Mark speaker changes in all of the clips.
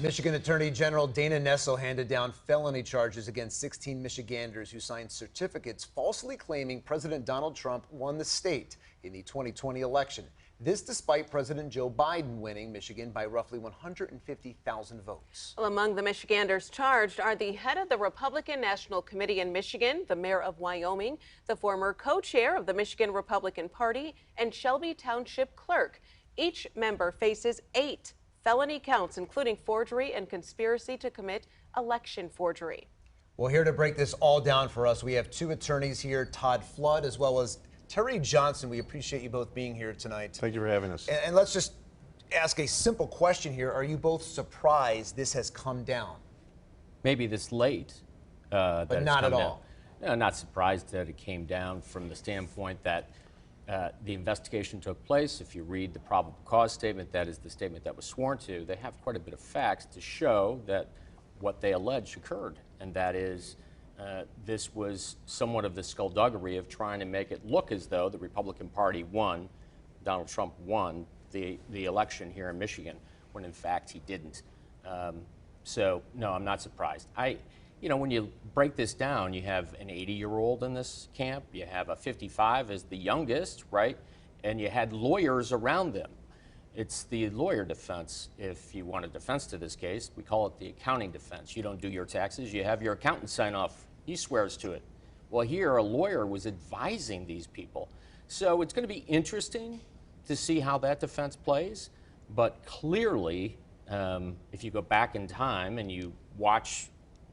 Speaker 1: Michigan Attorney General Dana Nessel handed down felony charges against 16 Michiganders who signed certificates falsely claiming President Donald Trump won the state in the 2020 election. This despite President Joe Biden winning Michigan by roughly 150,000 votes.
Speaker 2: Well, among the Michiganders charged are the head of the Republican National Committee in Michigan, the mayor of Wyoming, the former co-chair of the Michigan Republican Party, and Shelby Township clerk. Each member faces 8 felony counts, including forgery and conspiracy to commit election forgery.
Speaker 1: Well, here to break this all down for us, we have 2 attorneys here, Todd Flood as well as Terry Johnson. We appreciate you both being here tonight.
Speaker 3: Thank you for having us.
Speaker 1: And let's just ask a simple question here. Are you both surprised this has come down?
Speaker 4: Maybe this late.
Speaker 1: But not at all.
Speaker 4: No, not surprised that it came down from the standpoint that the investigation took place. If you read the probable cause statement, that is the statement that was sworn to, they have quite a bit of facts to show that what they allege occurred, and that is this was somewhat of the skullduggery of trying to make it look as though the Republican Party won, Donald Trump won the election here in Michigan, when in fact he didn't. So no, I'm not surprised. You know, when you break this down, you have an 80-year-old in this camp, you have a 55 as the youngest, right? And you had lawyers around them. It's the lawyer defense. If you want a defense to this case, we call it the accounting defense. You don't do your taxes, you have your accountant sign off. He swears to it. Well, here a lawyer was advising these people. So it's going to be interesting to see how that defense plays. But clearly, if you go back in time and you watch,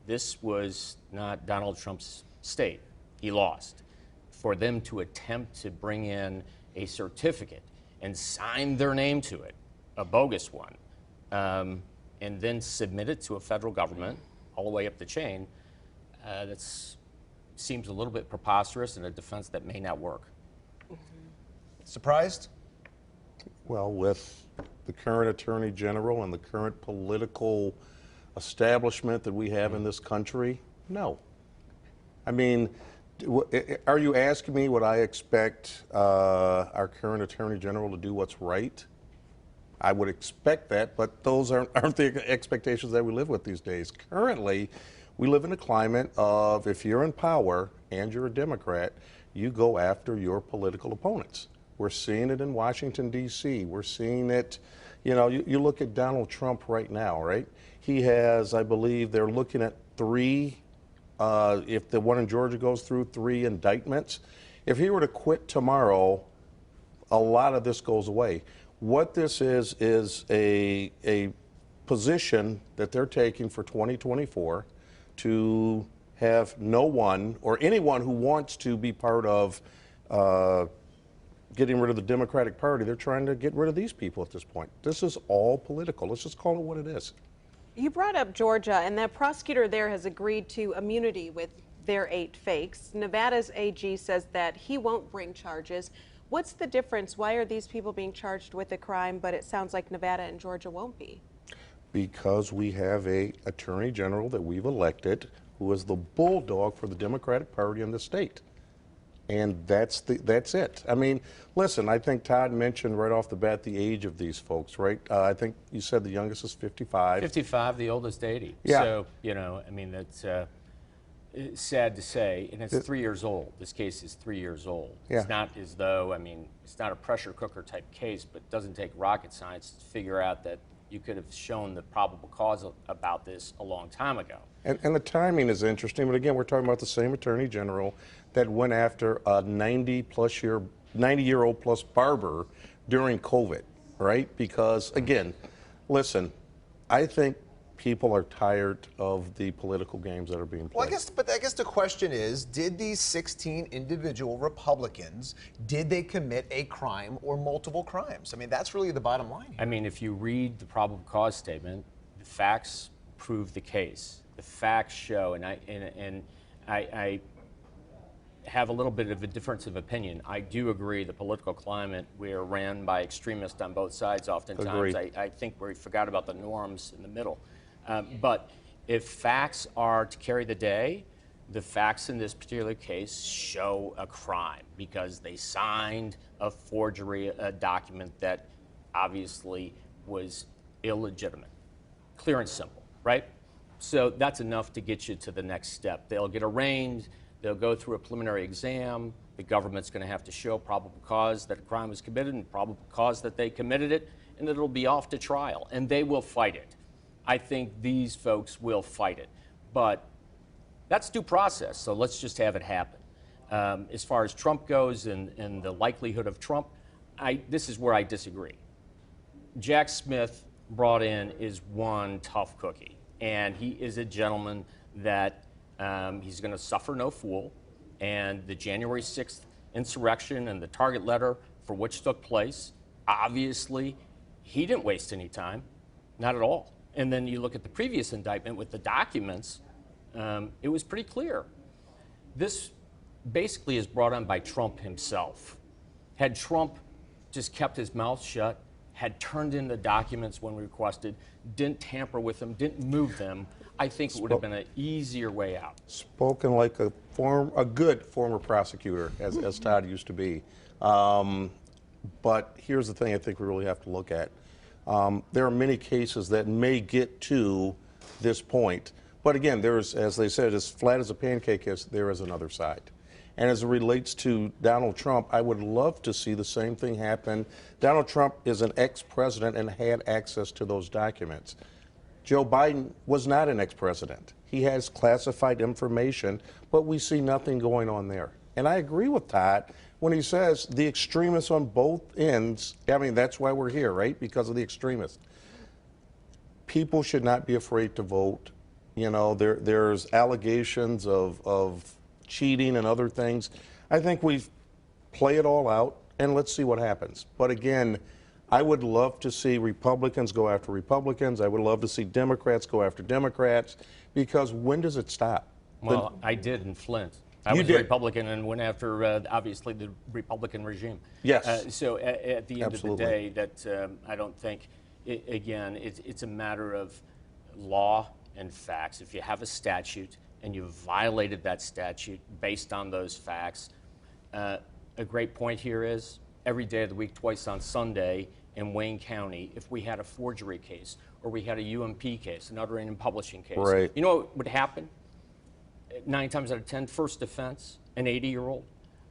Speaker 4: this was not Donald Trump's state. He lost. For them to attempt to bring in a certificate and sign their name to it, a bogus one, and then submit it to a federal government all the way up the chain, that seems a little bit preposterous and a defense that may not work.
Speaker 1: Surprised?
Speaker 3: Well, with the current Attorney General and the current political establishment that we have in this country, no. I mean, are you asking me what I expect our current Attorney General to do what's right? I would expect that, but those aren't the expectations that we live with these days. Currently, we live in a climate of, if you're in power and you're a Democrat, you go after your political opponents. We're seeing it in Washington, D.C. We're seeing it, you know, you look at Donald Trump right now, right? He has, I believe, they're looking at 3, if the one in Georgia goes through, 3 indictments. If he were to quit tomorrow, a lot of this goes away. What this is a position that they're taking for 2024 to have no one or anyone who wants to be part of getting rid of the Democratic Party. They're trying to get rid of these people at this point. This is all political. Let's just call it what it is.
Speaker 2: You brought up Georgia, and that prosecutor there has agreed to immunity with their 8 fakes. Nevada's AG says that he won't bring charges. What's the difference? Why are these people being charged with a crime, but it sounds like Nevada and Georgia won't be? Because
Speaker 3: we have a Attorney General that we've elected who is the bulldog for the Democratic Party in the state. And that's it. I mean, listen, I think Todd mentioned right off the bat the age of these folks, right? I think you said the youngest is 55.
Speaker 4: 55, the oldest 80.
Speaker 3: Yeah.
Speaker 4: So, you know, I mean, that's it's sad to say, and it's 3 years old. This case is 3 years old.
Speaker 3: Yeah.
Speaker 4: It's not as though, I mean, it's not a pressure cooker type case, but it doesn't take rocket science to figure out that you could have shown the probable cause about this a long time ago.
Speaker 3: And the timing is interesting, but again, we're talking about the same Attorney General that went after a 90-year-old plus barber during COVID, right? Because again, listen, I think people are tired of the political games that are being played.
Speaker 1: Well, I guess the question is, did these 16 individual Republicans, did they commit a crime or multiple crimes? I mean, that's really the bottom line here.
Speaker 4: I mean, if you read the probable cause statement, the facts prove the case. The facts show, and I have a little bit of a difference of opinion. I do agree the political climate, we're ran by extremists on both sides oftentimes. I think we forgot about the norms in the middle. But if facts are to carry the day, the facts in this particular case show a crime because they signed a forgery, a document that obviously was illegitimate. clear and simple, right? So that's enough to get you to the next step. They'll get arraigned, they'll go through a preliminary exam, the government's going to have to show probable cause that a crime was committed and probable cause that they committed it, and it'll be off to trial, and they will fight it. I think these folks will fight it. But that's due process, so let's just have it happen. As far as Trump goes and the likelihood of Trump, this is where I disagree. Jack Smith brought in is one tough cookie, and he is a gentleman that he's going to suffer no fool, and the January 6th insurrection and the target letter for which took place, obviously, he didn't waste any time, not at all. And then you look at the previous indictment with the documents, it was pretty clear. This basically is brought on by Trump himself. Had Trump just kept his mouth shut, had turned in the documents when requested, didn't tamper with them, didn't move them, I think it would have been an easier way out. Spoken
Speaker 3: like a good former prosecutor, as Todd used to be. But here's the thing I think we really have to look at. There are many cases that may get to this point. But again, there's, as they said, as flat as a pancake is, there is another side. And as it relates to Donald Trump, I would love to see the same thing happen. Donald Trump is an ex-president and had access to those documents. Joe Biden was not an ex-president. He has classified information, but we see nothing going on there. And I agree with Todd when he says the extremists on both ends, I mean, that's why we're here, right? Because of the extremists. People should not be afraid to vote. You know, there's allegations of cheating and other things. I think we play it all out and let's see what happens. But again, I would love to see Republicans go after Republicans. I would love to see Democrats go after Democrats, because when does it stop?
Speaker 4: Well, I did in Flint. I was a Republican and went after, obviously, the Republican regime.
Speaker 3: Yes.
Speaker 4: So at the end
Speaker 3: Absolutely.
Speaker 4: of the day, that I don't think, again, it's a matter of law and facts. If you have a statute and you've violated that statute based on those facts, a great point here is every day of the week, twice on Sunday in Wayne County, if we had a forgery case or we had a UMP case, an uttering and publishing case,
Speaker 3: right.
Speaker 4: You know what would happen? 9 times out of 10, first defense, an 80-year-old,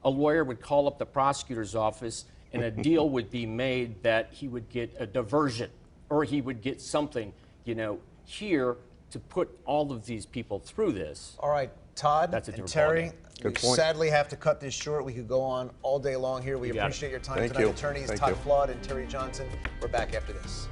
Speaker 4: a lawyer would call up the prosecutor's office and a deal would be made that he would get a diversion or he would get something, you know, here to put all of these people through this.
Speaker 1: All right, Todd
Speaker 4: That's a
Speaker 1: and
Speaker 4: different
Speaker 1: Terry,
Speaker 4: ballgame.
Speaker 1: we sadly have to cut this short. We could go on all day long here. We
Speaker 4: You got it.
Speaker 1: appreciate your time
Speaker 3: Thank
Speaker 1: tonight.
Speaker 3: you.
Speaker 1: Attorneys
Speaker 3: Thank
Speaker 1: Todd
Speaker 3: you.
Speaker 1: Flood and Terry Johnson. We're back after this.